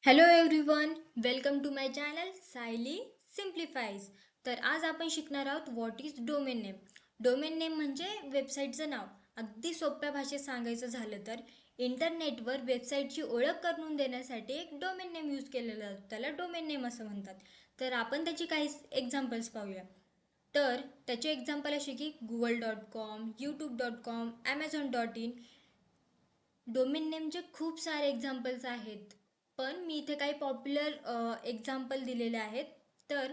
Hello everyone, welcome to my channel Sayali simplifies. तर आज आपण शिकणार आहोत what is domain name. Domain name म्हणजे वेबसाईटचं नाव. अगदी सोप्या भाषेत सांगायचं झालं तर इंटरनेटवर वेबसाईटची ओळख करून देण्यासाठी एक डोमेन नेम यूज केलेला जातो, त्याला डोमेन नेम असं म्हणतात. तर आपण त्याची काही एक्झाम्पल्स पाहूया. तर त्याचे एक्झाम्पल असे की google.com, youtube.com, amazon.in. डोमेन नेमचे खूप सारे एक्झाम्पल्स आहेत, पण मी इथे काही पॉप्युलर एक्झाम्पल दिलेले आहेत. तर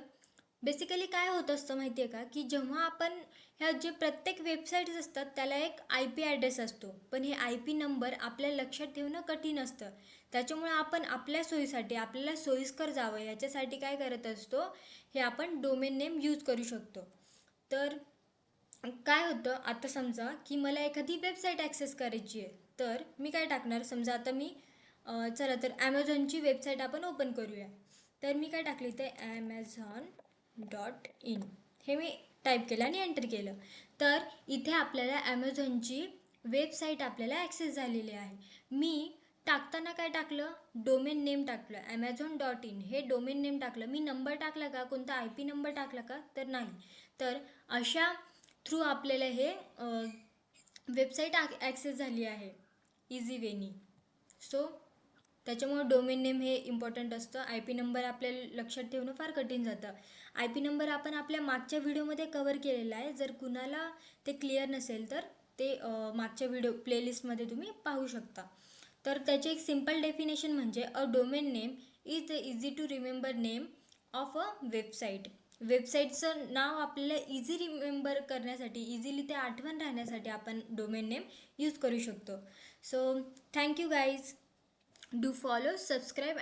बेसिकली काय होत असतं माहिती आहे का, की जेव्हा आपण ह्या जे प्रत्येक वेबसाईट्स असतात त्याला एक आय पी ॲड्रेस असतो, पण हे आय पी नंबर आपल्या लक्षात ठेवणं कठीण असतं. त्याच्यामुळे आपण आपल्या सोयीसाठी, आपल्याला सोयीस्कर जावं याच्यासाठी काय करत असतो, हे आपण डोमेन नेम यूज करू शकतो. तर काय होतं, आता समजा की मला एखादी वेबसाईट ॲक्सेस करायची आहे, तर मी काय टाकणार. समजा आता मी चला तर ॲमेझॉनची वेबसाईट आपण ओपन करूया. तर मी काय टाकली ते ॲमेझॉन.इन हे मी टाईप केलं आणि एंटर केलं. तर इथे आपल्याला ॲमेझॉनची वेबसाईट आपल्याला ॲक्सेस झालेली आहे. मी टाकताना काय टाकलं, डोमेन नेम टाकलं, ॲमेझॉन.इन हे डोमेन नेम टाकलं. मी नंबर टाकला का, कोणता आय पी नंबर टाकला का, तर नाही. तर अशा थ्रू आपल्याला हे वेबसाईट ॲक्सेस झाली आहे इझी वेनी. सो त्याच्यामुळे डोमेन नेम हे इम्पॉर्टंट असतं. आय पी नंबर आपल्याला लक्षात ठेवणं फार कठीण जातं. आय पी नंबर आपण आपल्या मागच्या व्हिडिओमध्ये कवर केलेला आहे. जर कुणाला ते क्लिअर नसेल तर ते मागच्या व्हिडिओ प्लेलिस्टमध्ये तुम्ही पाहू शकता. तर त्याची एक सिम्पल डेफिनेशन म्हणजे a domain name is the easy to remember name of a website. वेबसाईटचं नाव आपल्याला इझी रिमेंबर करण्यासाठी, इझिली ते आठवण राहण्यासाठी आपण डोमेन नेम यूज करू शकतो. So thank you guys. Do follow, subscribe.